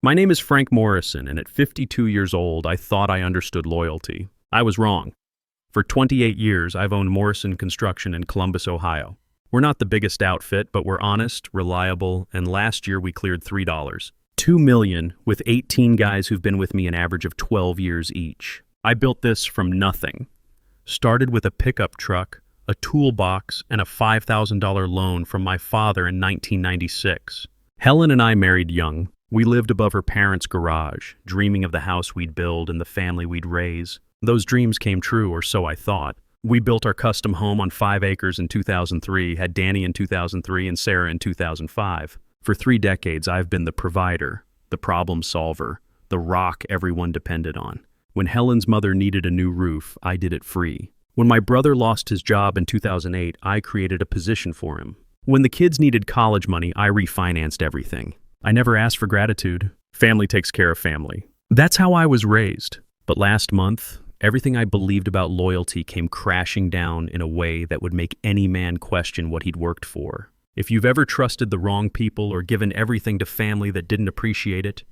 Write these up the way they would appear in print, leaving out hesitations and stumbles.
My name is Frank Morrison, and at 52 years old, I thought I understood loyalty. I was wrong. For 28 years, I've owned Morrison Construction in Columbus, Ohio. We're not the biggest outfit, but we're honest, reliable, and last year we cleared $3. $2 million with 18 guys who've been with me an average of 12 years each. I built this from nothing. Started with a pickup truck, a toolbox, and a $5,000 loan from my father in 1996. Helen and I married young. We lived above her parents' garage, dreaming of the house we'd build and the family we'd raise. Those dreams came true, or so I thought. We built our custom home on 5 acres in 2003, had Danny in 2003 and Sarah in 2005. For 3 decades, I've been the provider, the problem solver, the rock everyone depended on. When Helen's mother needed a new roof, I did it free. When my brother lost his job in 2008, I created a position for him. When the kids needed college money, I refinanced everything. I never asked for gratitude. Family takes care of family. That's how I was raised. But last month, everything I believed about loyalty came crashing down in a way that would make any man question what he'd worked for. If you've ever trusted the wrong people or given everything to family that didn't appreciate it,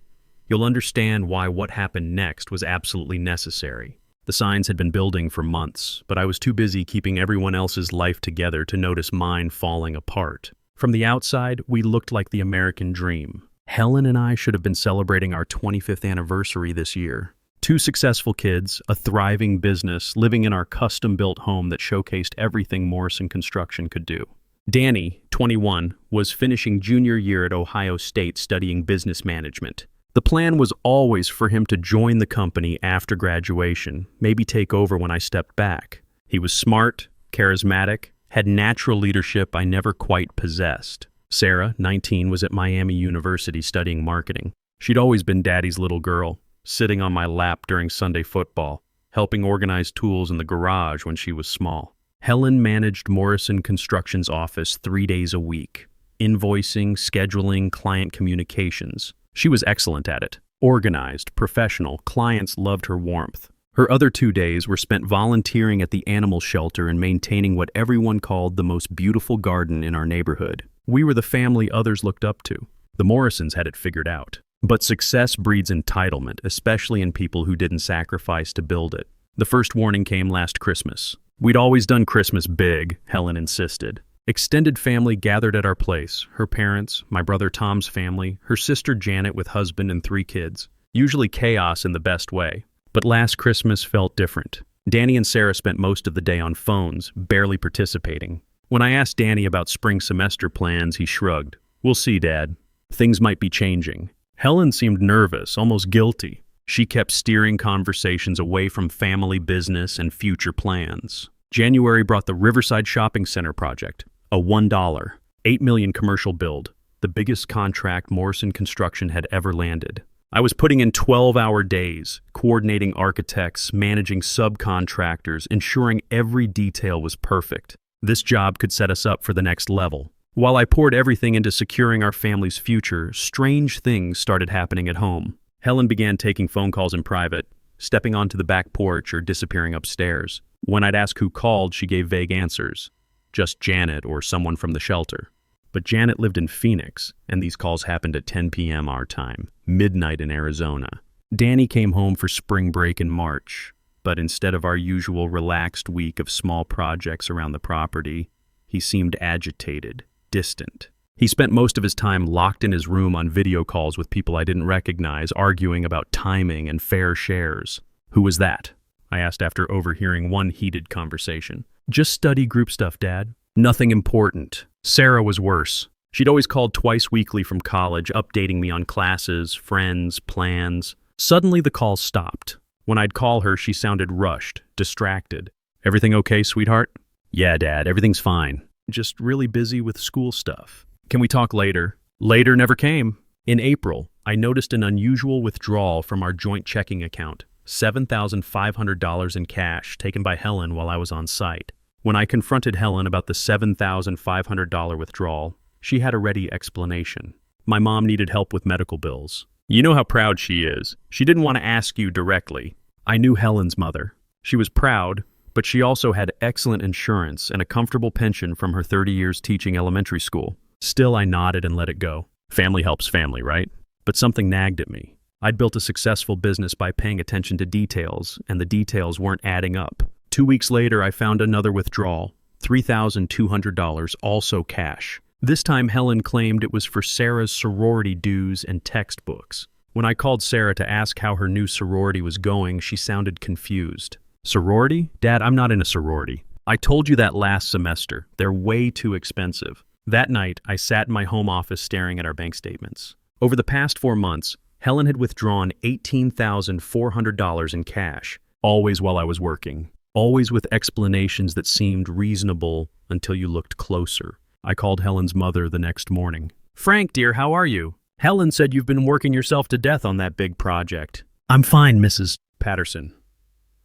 you'll understand why what happened next was absolutely necessary. The signs had been building for months, but I was too busy keeping everyone else's life together to notice mine falling apart. From the outside, we looked like the American dream. Helen and I should have been celebrating our 25th anniversary this year. 2 successful kids, a thriving business, living in our custom-built home that showcased everything Morrison Construction could do. Danny, 21, was finishing junior year at Ohio State studying business management. The plan was always for him to join the company after graduation, maybe take over when I stepped back. He was smart, charismatic, had natural leadership I never quite possessed. Sarah, 19, was at Miami University studying marketing. She'd always been Daddy's little girl, sitting on my lap during Sunday football, helping organize tools in the garage when she was small. Helen managed Morrison Construction's office 3 days a week, invoicing, scheduling, client communications. She was excellent at it. Organized, professional, clients loved her warmth. Her other 2 days were spent volunteering at the animal shelter and maintaining what everyone called the most beautiful garden in our neighborhood. We were the family others looked up to. The Morrisons had it figured out. But success breeds entitlement, especially in people who didn't sacrifice to build it. The first warning came last Christmas. We'd always done Christmas big, Helen insisted. Extended family gathered at our place, her parents, my brother Tom's family, her sister Janet with husband and 3 kids. Usually chaos in the best way. But last Christmas felt different. Danny and Sarah spent most of the day on phones, barely participating. When I asked Danny about spring semester plans, he shrugged. "We'll see, Dad. Things might be changing." Helen seemed nervous, almost guilty. She kept steering conversations away from family business and future plans. January brought the Riverside Shopping Center project, a $1, $8 million commercial build, the biggest contract Morrison Construction had ever landed. I was putting in 12-hour days, coordinating architects, managing subcontractors, ensuring every detail was perfect. This job could set us up for the next level. While I poured everything into securing our family's future, strange things started happening at home. Helen began taking phone calls in private, stepping onto the back porch or disappearing upstairs. When I'd ask who called, she gave vague answers. Just Janet or someone from the shelter. But Janet lived in Phoenix, and these calls happened at 10 p.m. our time, midnight in Arizona. Danny came home for spring break in March, but instead of our usual relaxed week of small projects around the property, he seemed agitated, distant. He spent most of his time locked in his room on video calls with people I didn't recognize, arguing about timing and fair shares. "Who was that?" I asked after overhearing one heated conversation. "Just study group stuff, Dad. Nothing important." Sarah was worse. She'd always called twice weekly from college, updating me on classes, friends, plans. Suddenly the calls stopped. When I'd call her, she sounded rushed, distracted. "Everything okay, sweetheart?" "Yeah, Dad, everything's fine. Just really busy with school stuff. Can we talk later?" Later never came. In April, I noticed an unusual withdrawal from our joint checking account, $7,500 in cash taken by Helen while I was on site. When I confronted Helen about the $7,500 withdrawal, she had a ready explanation. My mom needed help with medical bills. You know how proud she is. She didn't want to ask you directly. I knew Helen's mother. She was proud, but she also had excellent insurance and a comfortable pension from her 30 years teaching elementary school. Still, I nodded and let it go. Family helps family, right? But something nagged at me. I'd built a successful business by paying attention to details, and the details weren't adding up. 2 weeks later, I found another withdrawal, $3,200, also cash. This time, Helen claimed it was for Sarah's sorority dues and textbooks. When I called Sarah to ask how her new sorority was going, she sounded confused. Sorority? Dad, I'm not in a sorority. I told you that last semester. They're way too expensive. That night, I sat in my home office staring at our bank statements. Over the past 4 months, Helen had withdrawn $18,400 in cash, always while I was working, always with explanations that seemed reasonable until you looked closer. I called Helen's mother the next morning. "Frank, dear, how are you? Helen said you've been working yourself to death on that big project." "I'm fine, Mrs. Patterson.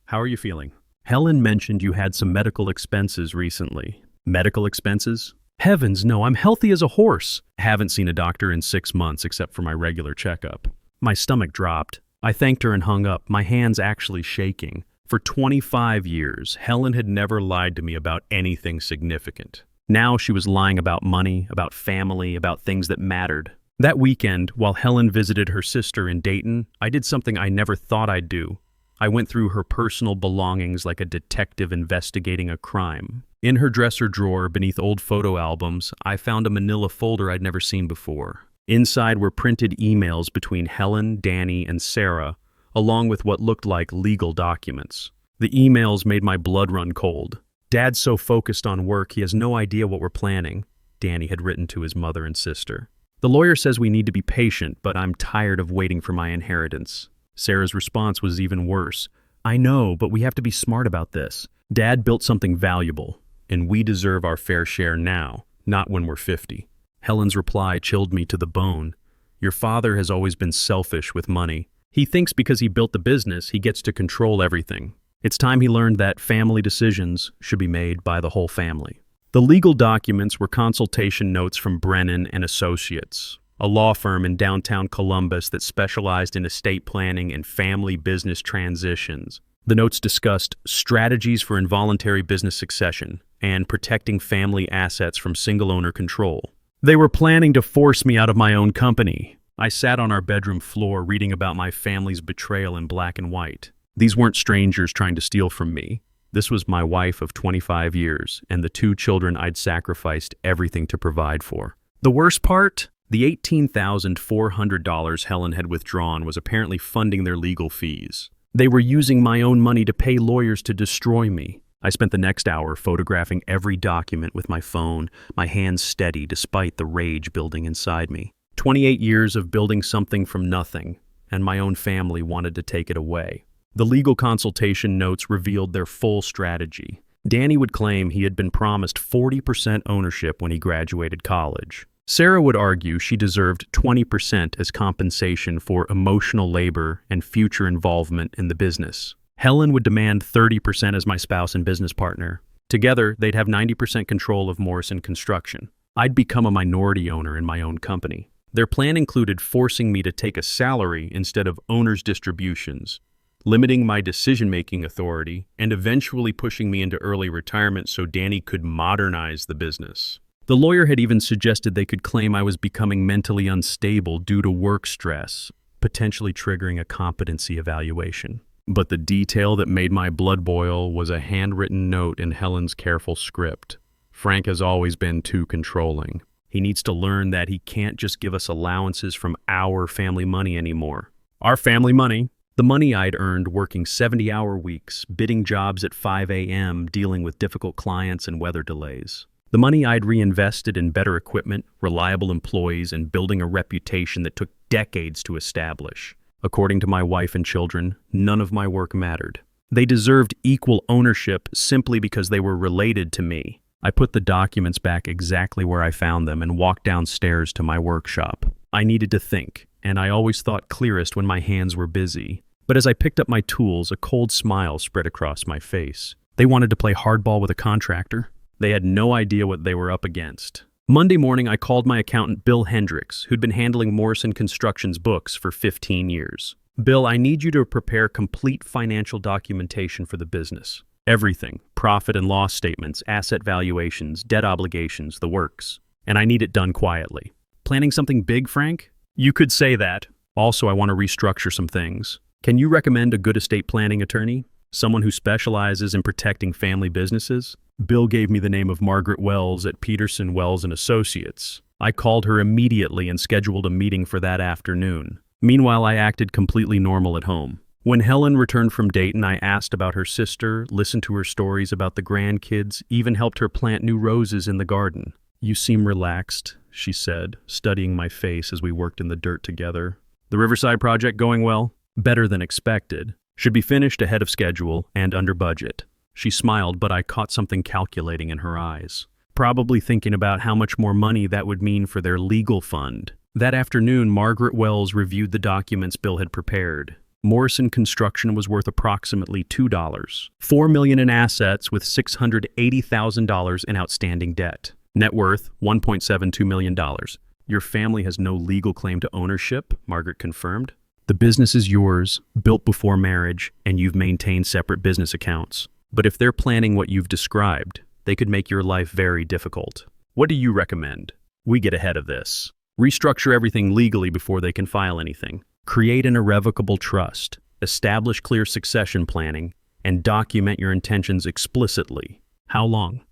How are you feeling?" "Helen mentioned you had some medical expenses recently." "Medical expenses? Heavens, no, I'm healthy as a horse. Haven't seen a doctor in 6 months except for my regular checkup." My stomach dropped. I thanked her and hung up, my hands actually shaking. For 25 years, Helen had never lied to me about anything significant. Now she was lying about money, about family, about things that mattered. That weekend, while Helen visited her sister in Dayton, I did something I never thought I'd do. I went through her personal belongings like a detective investigating a crime. In her dresser drawer, beneath old photo albums, I found a manila folder I'd never seen before. Inside were printed emails between Helen, Danny, and Sarah, along with what looked like legal documents. The emails made my blood run cold. "Dad's so focused on work, he has no idea what we're planning," Danny had written to his mother and sister. "The lawyer says we need to be patient, but I'm tired of waiting for my inheritance." Sarah's response was even worse. "I know, but we have to be smart about this. Dad built something valuable, and we deserve our fair share now, not when we're 50. Helen's reply chilled me to the bone. "Your father has always been selfish with money. He thinks because he built the business, he gets to control everything. It's time he learned that family decisions should be made by the whole family." The legal documents were consultation notes from Brennan and Associates, a law firm in downtown Columbus that specialized in estate planning and family business transitions. The notes discussed strategies for involuntary business succession and protecting family assets from single-owner control. They were planning to force me out of my own company. I sat on our bedroom floor reading about my family's betrayal in black and white. These weren't strangers trying to steal from me. This was my wife of 25 years and the 2 children I'd sacrificed everything to provide for. The worst part? The $18,400 Helen had withdrawn was apparently funding their legal fees. They were using my own money to pay lawyers to destroy me. I spent the next hour photographing every document with my phone, my hands steady despite the rage building inside me. 28 years of building something from nothing, and my own family wanted to take it away. The legal consultation notes revealed their full strategy. Danny would claim he had been promised 40% ownership when he graduated college. Sarah would argue she deserved 20% as compensation for emotional labor and future involvement in the business. Helen would demand 30% as my spouse and business partner. Together, they'd have 90% control of Morrison Construction. I'd become a minority owner in my own company. Their plan included forcing me to take a salary instead of owner's distributions, limiting my decision-making authority, and eventually pushing me into early retirement so Danny could modernize the business. The lawyer had even suggested they could claim I was becoming mentally unstable due to work stress, potentially triggering a competency evaluation. But the detail that made my blood boil was a handwritten note in Helen's careful script. "Frank has always been too controlling. He needs to learn that he can't just give us allowances from our family money anymore." Our family money? The money I'd earned working 70-hour weeks, bidding jobs at 5 a.m., dealing with difficult clients and weather delays. The money I'd reinvested in better equipment, reliable employees, and building a reputation that took decades to establish. According to my wife and children, none of my work mattered. They deserved equal ownership simply because they were related to me. I put the documents back exactly where I found them and walked downstairs to my workshop. I needed to think, and I always thought clearest when my hands were busy. But as I picked up my tools, a cold smile spread across my face. They wanted to play hardball with a contractor. They had no idea what they were up against. Monday morning, I called my accountant, Bill Hendricks, who'd been handling Morrison Construction's books for 15 years. "Bill, I need you to prepare complete financial documentation for the business. Everything, profit and loss statements, asset valuations, debt obligations, the works. And I need it done quietly." "Planning something big, Frank?" "You could say that. Also, I want to restructure some things. Can you recommend a good estate planning attorney? Someone who specializes in protecting family businesses? Bill gave me the name of Margaret Wells at Peterson Wells and Associates. I called her immediately and scheduled a meeting for that afternoon. Meanwhile, I acted completely normal at home. When Helen returned from Dayton, I asked about her sister, listened to her stories about the grandkids, even helped her plant new roses in the garden. "You seem relaxed," she said, studying my face as we worked in the dirt together. "The Riverside project going well?" "Better than expected. Should be finished ahead of schedule and under budget." She smiled, but I caught something calculating in her eyes. Probably thinking about how much more money that would mean for their legal fund. That afternoon, Margaret Wells reviewed the documents Bill had prepared. Morrison Construction was worth approximately $2. $4 million in assets with $680,000 in outstanding debt. Net worth, $1.72 million. "Your family has no legal claim to ownership," Margaret confirmed. "The business is yours, built before marriage, and you've maintained separate business accounts. But if they're planning what you've described, they could make your life very difficult. What do you recommend? We get ahead of this. Restructure everything legally before they can file anything. Create an irrevocable trust. Establish clear succession planning, and document your intentions explicitly." "How long?"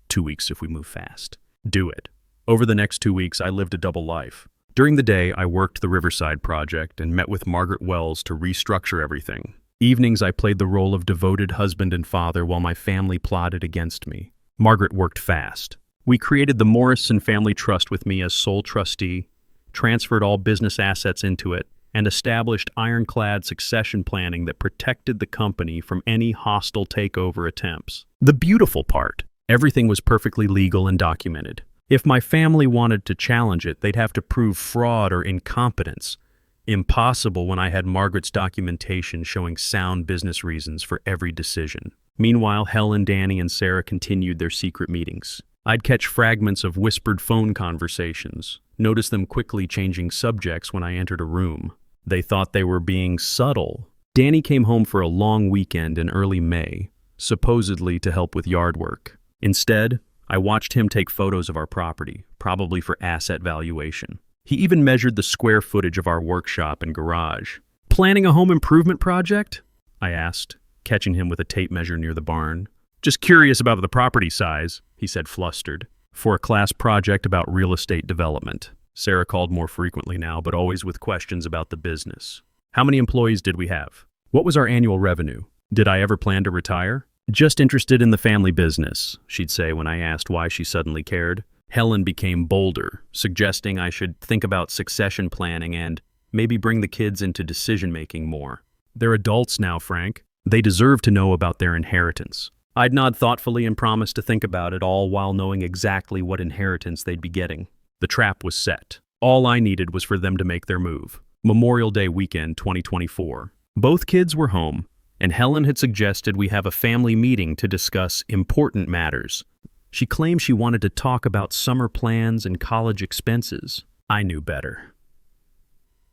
2 weeks if we move fast. "Do it." Over the next 2 weeks, I lived a double life. During the day, I worked the Riverside project and met with Margaret Wells to restructure everything. Evenings, I played the role of devoted husband and father while my family plotted against me. Margaret worked fast. We created the Morrison Family Trust with me as sole trustee, transferred all business assets into it, and established ironclad succession planning that protected the company from any hostile takeover attempts. The beautiful part, everything was perfectly legal and documented. If my family wanted to challenge it, they'd have to prove fraud or incompetence. Impossible when I had Margaret's documentation showing sound business reasons for every decision. Meanwhile, Helen, Danny, and Sarah continued their secret meetings. I'd catch fragments of whispered phone conversations, notice them quickly changing subjects when I entered a room. They thought they were being subtle. Danny came home for a long weekend in early May, supposedly to help with yard work. Instead, I watched him take photos of our property, probably for asset valuation. He even measured the square footage of our workshop and garage. "Planning a home improvement project?" I asked, catching him with a tape measure near the barn. "Just curious about the property size," he said, flustered. "For a class project about real estate development." Sarah called more frequently now, but always with questions about the business. "How many employees did we have? What was our annual revenue? Did I ever plan to retire?" "Just interested in the family business," she'd say when I asked why she suddenly cared. Helen became bolder, suggesting I should think about succession planning and maybe bring the kids into decision-making more. "They're adults now, Frank. They deserve to know about their inheritance." I'd nod thoughtfully and promise to think about it, all while knowing exactly what inheritance they'd be getting. The trap was set. All I needed was for them to make their move. Memorial Day weekend 2024. Both kids were home, and Helen had suggested we have a family meeting to discuss important matters. She claimed she wanted to talk about summer plans and college expenses. I knew better.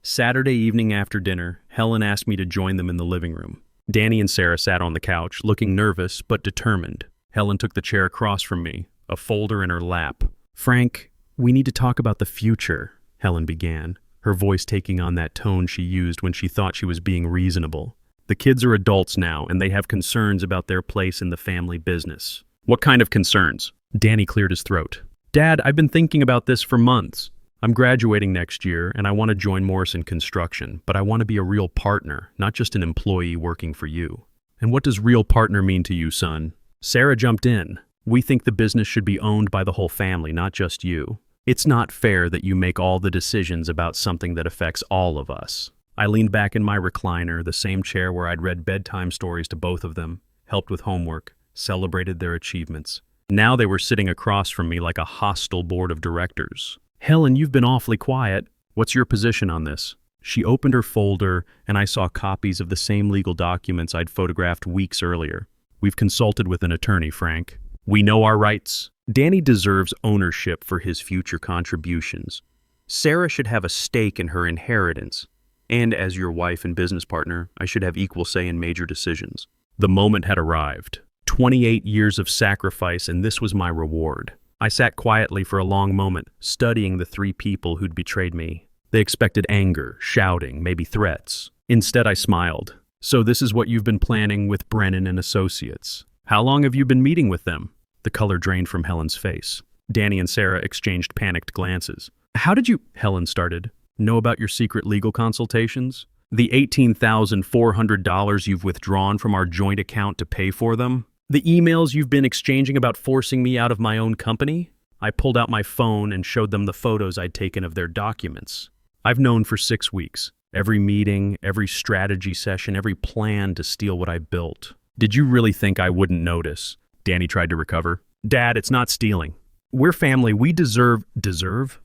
Saturday evening after dinner, Helen asked me to join them in the living room. Danny and Sarah sat on the couch, looking nervous but determined. Helen took the chair across from me, a folder in her lap. "Frank, we need to talk about the future," Helen began, her voice taking on that tone she used when she thought she was being reasonable. "The kids are adults now, and they have concerns about their place in the family business." "What kind of concerns?" Danny cleared his throat. "Dad, I've been thinking about this for months. I'm graduating next year, and I want to join Morrison Construction, but I want to be a real partner, not just an employee working for you." "And what does real partner mean to you, son?" Sarah jumped in. "We think the business should be owned by the whole family, not just you. It's not fair that you make all the decisions about something that affects all of us." I leaned back in my recliner, the same chair where I'd read bedtime stories to both of them, helped with homework, celebrated their achievements. Now they were sitting across from me like a hostile board of directors. "Helen, you've been awfully quiet. What's your position on this?" She opened her folder, and I saw copies of the same legal documents I'd photographed weeks earlier. "We've consulted with an attorney, Frank. We know our rights. Danny deserves ownership for his future contributions. Sarah should have a stake in her inheritance. And as your wife and business partner, I should have equal say in major decisions." The moment had arrived. 28 years of sacrifice, and this was my reward. I sat quietly for a long moment, studying the three people who'd betrayed me. They expected anger, shouting, maybe threats. Instead, I smiled. So this is what you've been planning with Brennan and Associates. How long have you been meeting with them? The color drained from Helen's face. Danny and Sarah exchanged panicked glances. How did you, Helen started, know about your secret legal consultations? The $18,400 you've withdrawn from our joint account to pay for them? The emails you've been exchanging about forcing me out of my own company? I pulled out my phone and showed them the photos I'd taken of their documents. I've known for 6 weeks. Every meeting, every strategy session, every plan to steal what I built. Did you really think I wouldn't notice? Danny tried to recover. Dad, it's not stealing. We're family. We deserve... Deserve?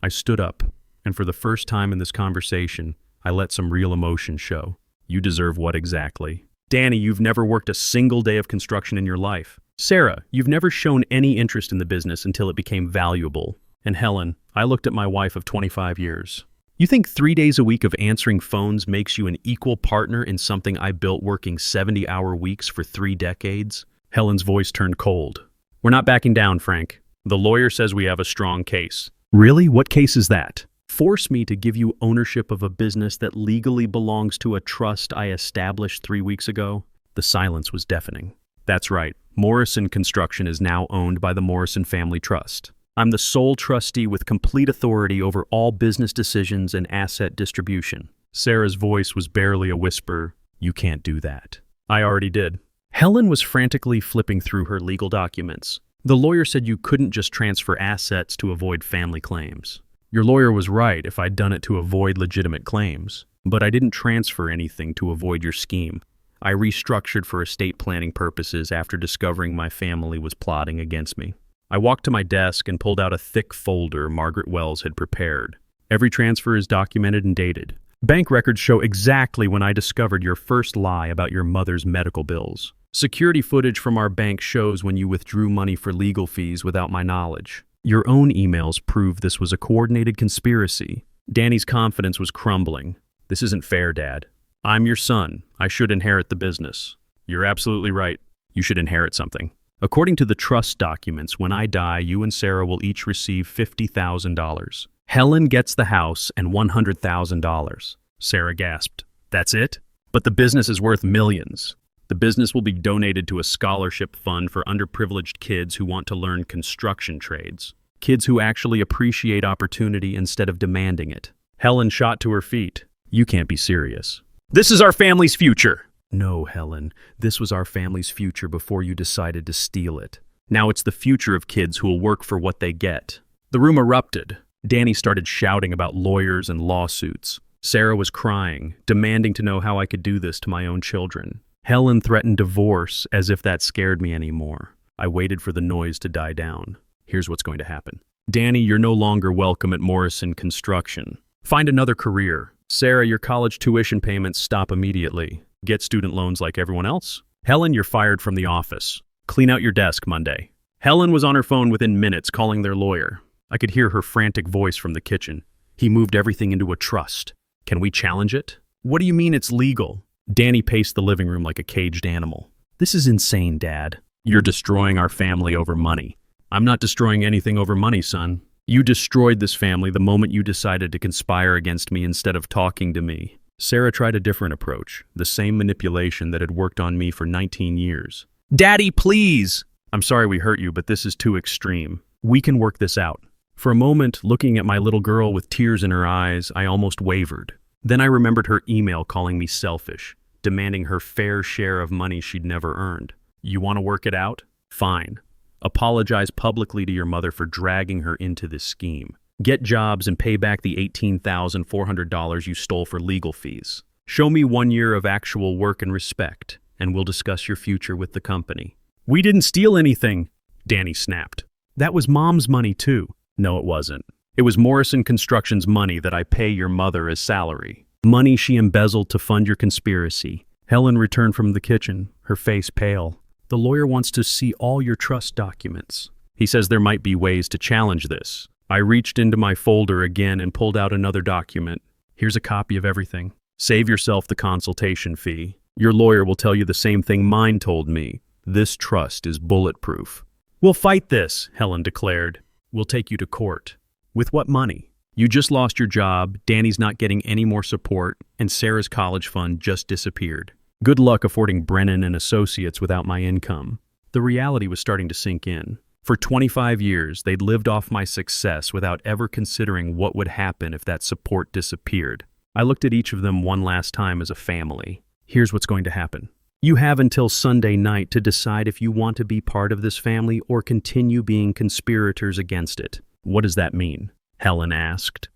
I stood up, and for the first time in this conversation, I let some real emotion show. You deserve what exactly? Danny, you've never worked a single day of construction in your life. Sarah, you've never shown any interest in the business until it became valuable. And Helen, I looked at my wife of 25 years. You think 3 days a week of answering phones makes you an equal partner in something I built working 70-hour weeks for 3 decades? Helen's voice turned cold. We're not backing down, Frank. The lawyer says we have a strong case. Really? What case is that? Force me to give you ownership of a business that legally belongs to a trust I established 3 weeks ago? The silence was deafening. That's right. Morrison Construction is now owned by the Morrison Family Trust. I'm the sole trustee with complete authority over all business decisions and asset distribution. Sarah's voice was barely a whisper. You can't do that. I already did. Helen was frantically flipping through her legal documents. The lawyer said you couldn't just transfer assets to avoid family claims. Your lawyer was right if I'd done it to avoid legitimate claims. But I didn't transfer anything to avoid your scheme. I restructured for estate planning purposes after discovering my family was plotting against me. I walked to my desk and pulled out a thick folder Margaret Wells had prepared. Every transfer is documented and dated. Bank records show exactly when I discovered your first lie about your mother's medical bills. Security footage from our bank shows when you withdrew money for legal fees without my knowledge. Your own emails prove this was a coordinated conspiracy. Danny's confidence was crumbling. This isn't fair, Dad. I'm your son. I should inherit the business. You're absolutely right. You should inherit something. According to the trust documents, when I die, you and Sarah will each receive $50,000. Helen gets the house and $100,000. Sarah gasped. That's it? But the business is worth millions. The business will be donated to a scholarship fund for underprivileged kids who want to learn construction trades. Kids who actually appreciate opportunity instead of demanding it. Helen shot to her feet. You can't be serious. This is our family's future. No, Helen. This was our family's future before you decided to steal it. Now it's the future of kids who will work for what they get. The room erupted. Danny started shouting about lawyers and lawsuits. Sarah was crying, demanding to know how I could do this to my own children. Helen threatened divorce as if that scared me anymore. I waited for the noise to die down. Here's what's going to happen. Danny, you're no longer welcome at Morrison Construction. Find another career. Sarah, your college tuition payments stop immediately. Get student loans like everyone else. Helen, you're fired from the office. Clean out your desk Monday. Helen was on her phone within minutes calling their lawyer. I could hear her frantic voice from the kitchen. He moved everything into a trust. Can we challenge it? What do you mean it's legal? Danny paced the living room like a caged animal. This is insane, Dad. You're destroying our family over money. I'm not destroying anything over money, son. You destroyed this family the moment you decided to conspire against me instead of talking to me. Sarah tried a different approach, the same manipulation that had worked on me for 19 years. Daddy, please! I'm sorry we hurt you, but this is too extreme. We can work this out. For a moment, looking at my little girl with tears in her eyes, I almost wavered. Then I remembered her email calling me selfish, demanding her fair share of money she'd never earned. You want to work it out? Fine. Apologize publicly to your mother for dragging her into this scheme. Get jobs and pay back the $18,400 you stole for legal fees. Show me 1 year of actual work and respect, and we'll discuss your future with the company. We didn't steal anything, Danny snapped. That was Mom's money too. No, it wasn't. It was Morrison Construction's money that I pay your mother as salary. Money she embezzled to fund your conspiracy. Helen returned from the kitchen, her face pale. The lawyer wants to see all your trust documents. He says there might be ways to challenge this. I reached into my folder again and pulled out another document. Here's a copy of everything. Save yourself the consultation fee. Your lawyer will tell you the same thing mine told me. This trust is bulletproof. We'll fight this, Helen declared. We'll take you to court. With what money? You just lost your job, Danny's not getting any more support, and Sarah's college fund just disappeared. Good luck affording Brennan and Associates without my income. The reality was starting to sink in. For 25 years, they'd lived off my success without ever considering what would happen if that support disappeared. I looked at each of them one last time as a family. Here's what's going to happen. You have until Sunday night to decide if you want to be part of this family or continue being conspirators against it. What does that mean? Helen asked.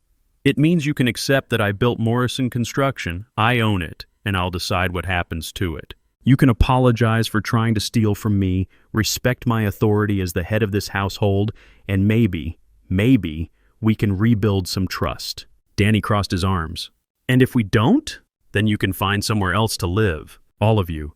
It means you can accept that I built Morrison Construction, I own it, and I'll decide what happens to it. You can apologize for trying to steal from me, respect my authority as the head of this household, and maybe, we can rebuild some trust. Danny crossed his arms. And if we don't, then you can find somewhere else to live. All of you.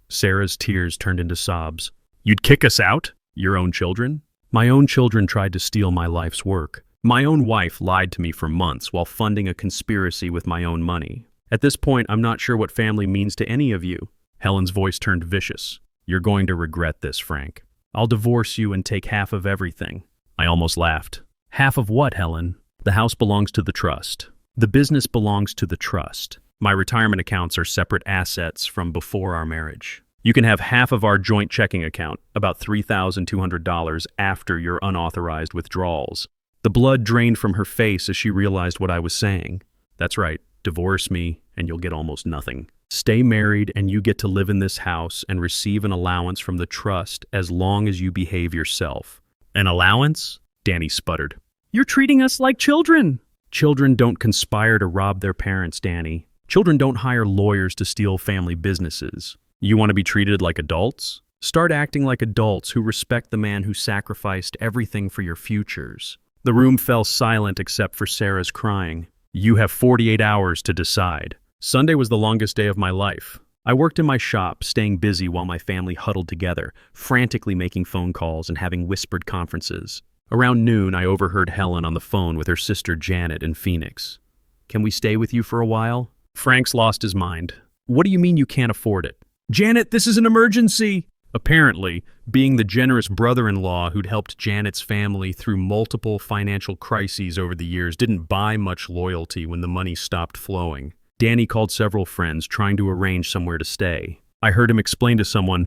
Sarah's tears turned into sobs. You'd kick us out? Your own children? My own children tried to steal my life's work. My own wife lied to me for months while funding a conspiracy with my own money. At this point, I'm not sure what family means to any of you. Helen's voice turned vicious. You're going to regret this, Frank. I'll divorce you and take half of everything. I almost laughed. Half of what, Helen? The house belongs to the trust. The business belongs to the trust. My retirement accounts are separate assets from before our marriage. You can have half of our joint checking account, about $3,200 after your unauthorized withdrawals. The blood drained from her face as she realized what I was saying. That's right, divorce me and you'll get almost nothing. Stay married and you get to live in this house and receive an allowance from the trust as long as you behave yourself. An allowance? Danny sputtered. You're treating us like children. Children don't conspire to rob their parents, Danny. Children don't hire lawyers to steal family businesses. You want to be treated like adults? Start acting like adults who respect the man who sacrificed everything for your futures. The room fell silent except for Sarah's crying. You have 48 hours to decide. Sunday was the longest day of my life. I worked in my shop, staying busy while my family huddled together, frantically making phone calls and having whispered conferences. Around noon, I overheard Helen on the phone with her sister Janet in Phoenix. Can we stay with you for a while? Frank's lost his mind. What do you mean you can't afford it? Janet, this is an emergency! Apparently, being the generous brother-in-law who'd helped Janet's family through multiple financial crises over the years didn't buy much loyalty when the money stopped flowing. Danny called several friends trying to arrange somewhere to stay. I heard him explain to someone,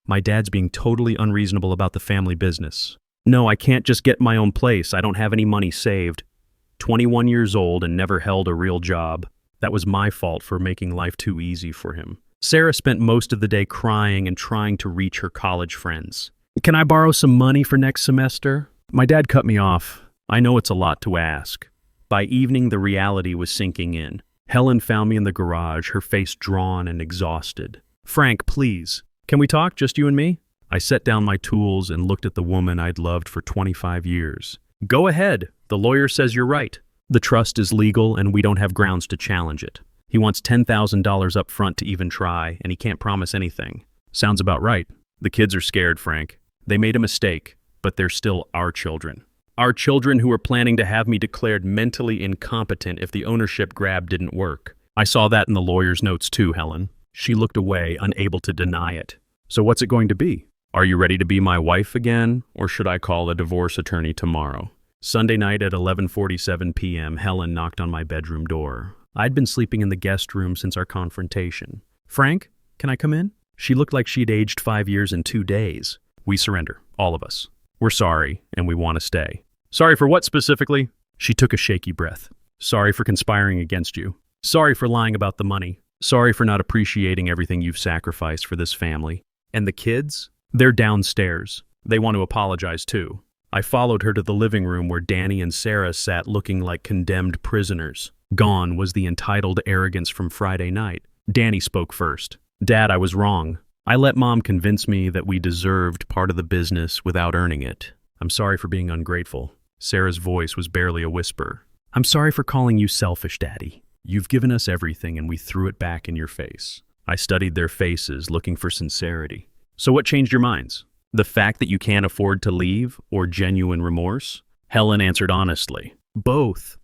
my dad's being totally unreasonable about the family business. No, I can't just get my own place. I don't have any money saved. 21 years old and never held a real job. That was my fault for making life too easy for him. Sarah spent most of the day crying and trying to reach her college friends. Can I borrow some money for next semester? My dad cut me off. I know it's a lot to ask. By evening, the reality was sinking in. Helen found me in the garage, her face drawn and exhausted. Frank, please. Can we talk, just you and me? I set down my tools and looked at the woman I'd loved for 25 years. Go ahead. The lawyer says you're right. The trust is legal and we don't have grounds to challenge it. He wants $10,000 up front to even try, and he can't promise anything. Sounds about right. The kids are scared, Frank. They made a mistake, but they're still our children. Our children who are planning to have me declared mentally incompetent if the ownership grab didn't work. I saw that in the lawyer's notes too, Helen. She looked away, unable to deny it. So what's it going to be? Are you ready to be my wife again, or should I call a divorce attorney tomorrow? Sunday night at 11:47 p.m., Helen knocked on my bedroom door. I'd been sleeping in the guest room since our confrontation. Frank, can I come in? She looked like she'd aged 5 years in 2 days. We surrender, all of us. We're sorry, and we want to stay. Sorry for what specifically? She took a shaky breath. Sorry for conspiring against you. Sorry for lying about the money. Sorry for not appreciating everything you've sacrificed for this family. And the kids? They're downstairs. They want to apologize too. I followed her to the living room where Danny and Sarah sat looking like condemned prisoners. Gone was the entitled arrogance from Friday night. Danny spoke first. Dad, I was wrong. I let Mom convince me that we deserved part of the business without earning it. I'm sorry for being ungrateful. Sarah's voice was barely a whisper. I'm sorry for calling you selfish, Daddy. You've given us everything and we threw it back in your face. I studied their faces, looking for sincerity. So what changed your minds? The fact that you can't afford to leave or genuine remorse? Helen answered honestly. Both.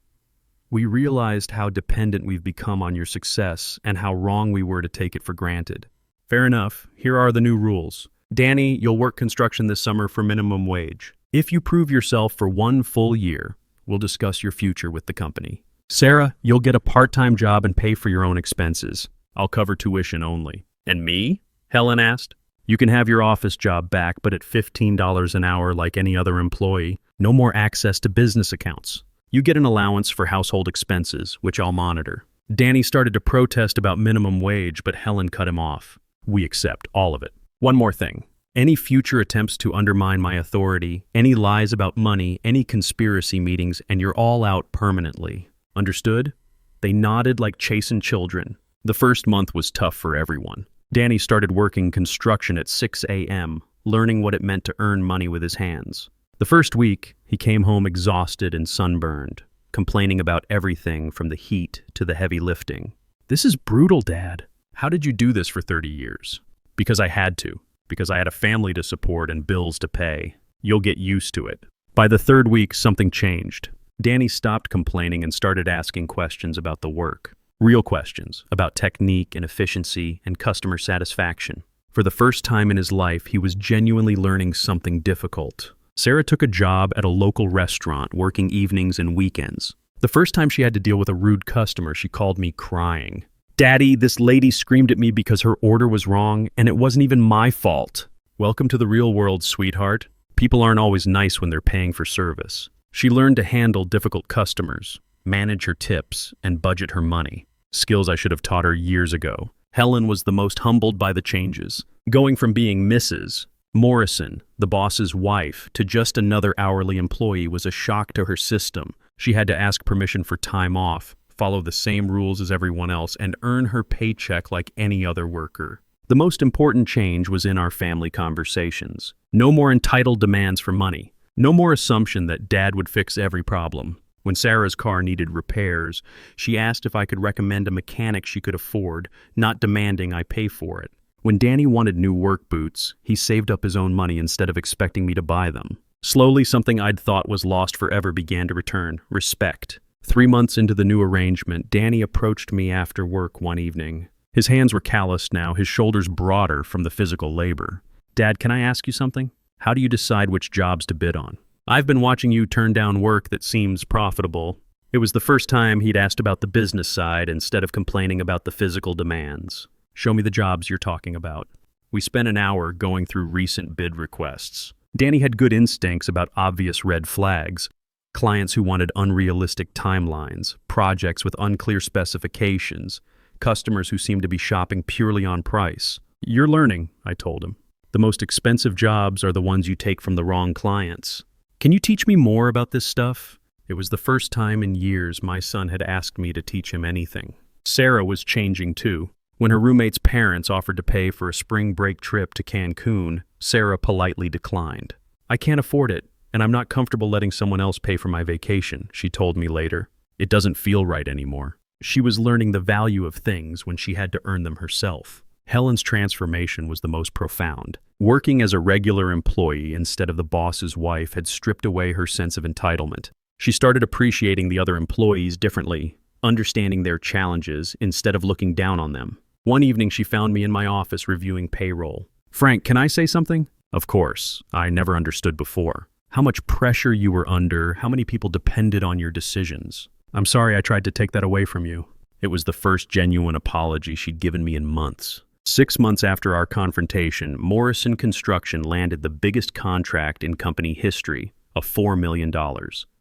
We realized how dependent we've become on your success and how wrong we were to take it for granted. Fair enough. Here are the new rules. Danny, you'll work construction this summer for minimum wage. If you prove yourself for 1 full year, we'll discuss your future with the company. Sarah, you'll get a part-time job and pay for your own expenses. I'll cover tuition only. And me? Helen asked. You can have your office job back, but at $15 an hour like any other employee. No more access to business accounts. You get an allowance for household expenses, which I'll monitor. Danny started to protest about minimum wage, but Helen cut him off. We accept all of it. One more thing. Any future attempts to undermine my authority, any lies about money, any conspiracy meetings, and you're all out permanently. Understood? They nodded like chastened children. The first month was tough for everyone. Danny started working construction at 6 a.m., learning what it meant to earn money with his hands. The first week, he came home exhausted and sunburned, complaining about everything from the heat to the heavy lifting. This is brutal, Dad. How did you do this for 30 years? Because I had to. Because I had a family to support and bills to pay. You'll get used to it. By the third week, something changed. Danny stopped complaining and started asking questions about the work. Real questions about technique and efficiency and customer satisfaction. For the first time in his life, he was genuinely learning something difficult. Sarah took a job at a local restaurant, working evenings and weekends. The first time she had to deal with a rude customer, she called me crying. Daddy, this lady screamed at me because her order was wrong, and it wasn't even my fault. Welcome to the real world, sweetheart. People aren't always nice when they're paying for service. She learned to handle difficult customers, manage her tips, and budget her money. Skills I should have taught her years ago. Helen was the most humbled by the changes. Going from being Mrs. Morrison, the boss's wife, to just another hourly employee was a shock to her system. She had to ask permission for time off, follow the same rules as everyone else, and earn her paycheck like any other worker. The most important change was in our family conversations. No more entitled demands for money. No more assumption that Dad would fix every problem. When Sarah's car needed repairs, she asked if I could recommend a mechanic she could afford, not demanding I pay for it. When Danny wanted new work boots, he saved up his own money instead of expecting me to buy them. Slowly, something I'd thought was lost forever began to return: respect. 3 months into the new arrangement, Danny approached me after work one evening. His hands were calloused now, his shoulders broader from the physical labor. Dad, can I ask you something? How do you decide which jobs to bid on? I've been watching you turn down work that seems profitable. It was the first time he'd asked about the business side instead of complaining about the physical demands. Show me the jobs you're talking about. We spent an hour going through recent bid requests. Danny had good instincts about obvious red flags. Clients who wanted unrealistic timelines, projects with unclear specifications, customers who seemed to be shopping purely on price. You're learning, I told him. The most expensive jobs are the ones you take from the wrong clients. Can you teach me more about this stuff? It was the first time in years my son had asked me to teach him anything. Sarah was changing too. When her roommate's parents offered to pay for a spring break trip to Cancun, Sarah politely declined. I can't afford it, and I'm not comfortable letting someone else pay for my vacation, she told me later. It doesn't feel right anymore. She was learning the value of things when she had to earn them herself. Helen's transformation was the most profound. Working as a regular employee instead of the boss's wife had stripped away her sense of entitlement. She started appreciating the other employees differently, understanding their challenges instead of looking down on them. One evening she found me in my office reviewing payroll. Frank, can I say something? Of course. I never understood before. How much pressure you were under, how many people depended on your decisions. I'm sorry I tried to take that away from you. It was the first genuine apology she'd given me in months. 6 months after our confrontation, Morrison Construction landed the biggest contract in company history, of $4 million.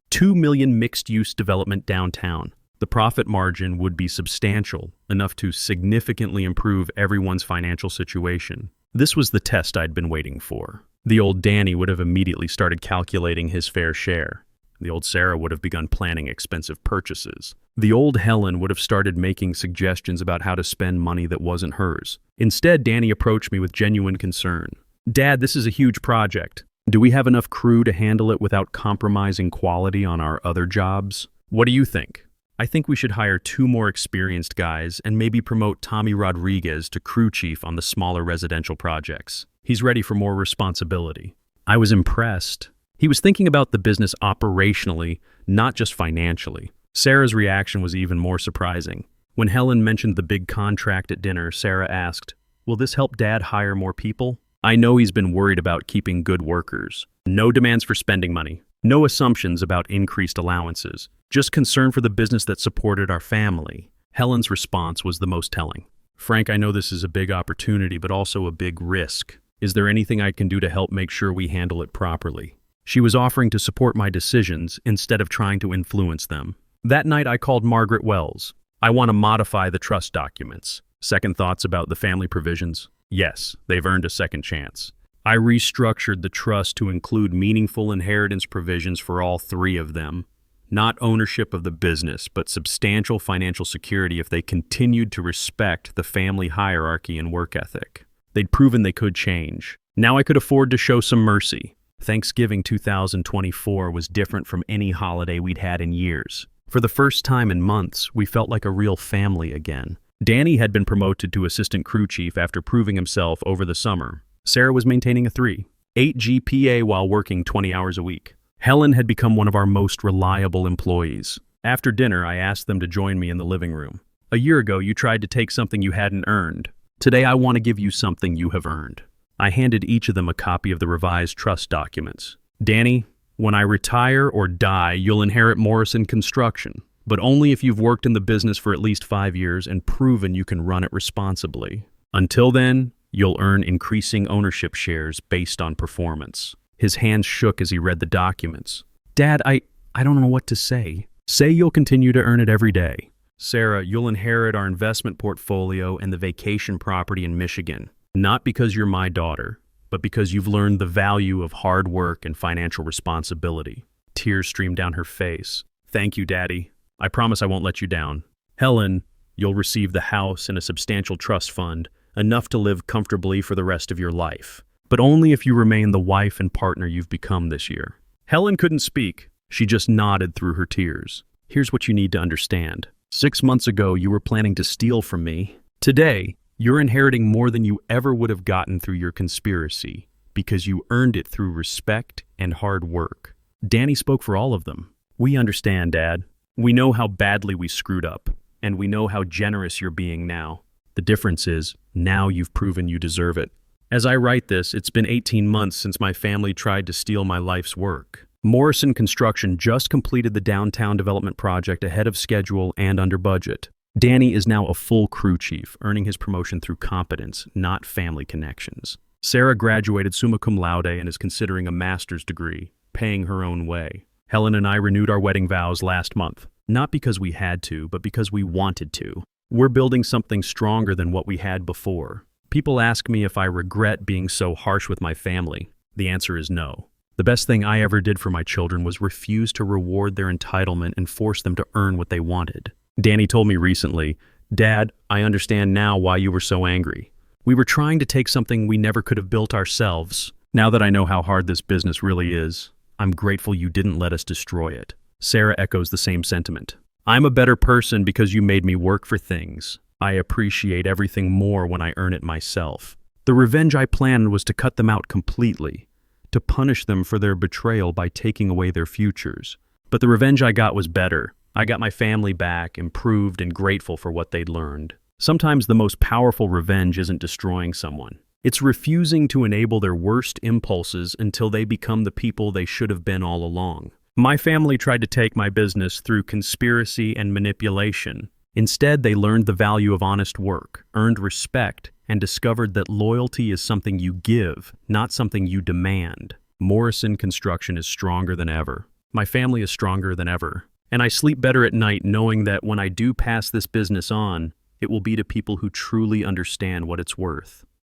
2 million mixed-use development downtown. The profit margin would be substantial, enough to significantly improve everyone's financial situation. This was the test I'd been waiting for. The old Danny would have immediately started calculating his fair share. The old Sarah would have begun planning expensive purchases. The old Helen would have started making suggestions about how to spend money that wasn't hers. Instead, Danny approached me with genuine concern. Dad, this is a huge project. Do we have enough crew to handle it without compromising quality on our other jobs? What do you think? I think we should hire 2 more experienced guys and maybe promote Tommy Rodriguez to crew chief on the smaller residential projects. He's ready for more responsibility. I was impressed. He was thinking about the business operationally, not just financially. Sarah's reaction was even more surprising. When Helen mentioned the big contract at dinner, Sarah asked, "Will this help Dad hire more people?" I know he's been worried about keeping good workers. No demands for spending money. No assumptions about increased allowances, just concern for the business that supported our family. Helen's response was the most telling. Frank, I know this is a big opportunity, but also a big risk. Is there anything I can do to help make sure we handle it properly? She was offering to support my decisions instead of trying to influence them. That night I called Margaret Wells. I want to modify the trust documents. Second thoughts about the family provisions? Yes, they've earned a second chance. I restructured the trust to include meaningful inheritance provisions for all three of them. Not ownership of the business, but substantial financial security if they continued to respect the family hierarchy and work ethic. They'd proven they could change. Now I could afford to show some mercy. Thanksgiving 2024 was different from any holiday we'd had in years. For the first time in months, we felt like a real family again. Danny had been promoted to assistant crew chief after proving himself over the summer. Sarah was maintaining a 3.8 GPA while working 20 hours a week. Helen had become one of our most reliable employees. After dinner, I asked them to join me in the living room. A year ago, you tried to take something you hadn't earned. Today, I want to give you something you have earned. I handed each of them a copy of the revised trust documents. Danny, when I retire or die, you'll inherit Morrison Construction, but only if you've worked in the business for at least 5 years and proven you can run it responsibly. Until then, you'll earn increasing ownership shares based on performance. His hands shook as he read the documents. Dad, I don't know what to say. Say you'll continue to earn it every day. Sarah, you'll inherit our investment portfolio and the vacation property in Michigan. Not because you're my daughter, but because you've learned the value of hard work and financial responsibility. Tears streamed down her face. Thank you, Daddy. I promise I won't let you down. Helen, you'll receive the house and a substantial trust fund, enough to live comfortably for the rest of your life. But only if you remain the wife and partner you've become this year. Helen couldn't speak. She just nodded through her tears. Here's what you need to understand. 6 months ago, you were planning to steal from me. Today, you're inheriting more than you ever would have gotten through your conspiracy, because you earned it through respect and hard work. Danny spoke for all of them. We understand, Dad. We know how badly we screwed up, and we know how generous you're being now. The difference is, now you've proven you deserve it. As I write this, it's been 18 months since my family tried to steal my life's work. Morrison Construction just completed the downtown development project ahead of schedule and under budget. Danny is now a full crew chief, earning his promotion through competence, not family connections. Sarah graduated summa cum laude and is considering a master's degree, paying her own way. Helen and I renewed our wedding vows last month, not because we had to, but because we wanted to. We're building something stronger than what we had before. People ask me if I regret being so harsh with my family. The answer is no. The best thing I ever did for my children was refuse to reward their entitlement and force them to earn what they wanted. Danny told me recently, Dad, I understand now why you were so angry. We were trying to take something we never could have built ourselves. Now that I know how hard this business really is, I'm grateful you didn't let us destroy it. Sarah echoes the same sentiment. I'm a better person because you made me work for things. I appreciate everything more when I earn it myself. The revenge I planned was to cut them out completely, to punish them for their betrayal by taking away their futures. But the revenge I got was better. I got my family back, improved and grateful for what they'd learned. Sometimes the most powerful revenge isn't destroying someone. It's refusing to enable their worst impulses until they become the people they should have been all along. My family tried to take my business through conspiracy and manipulation. Instead, they learned the value of honest work, earned respect, and discovered that loyalty is something you give, not something you demand. Morrison Construction is stronger than ever. My family is stronger than ever. And I sleep better at night knowing that when I do pass this business on, it will be to people who truly understand what it's worth.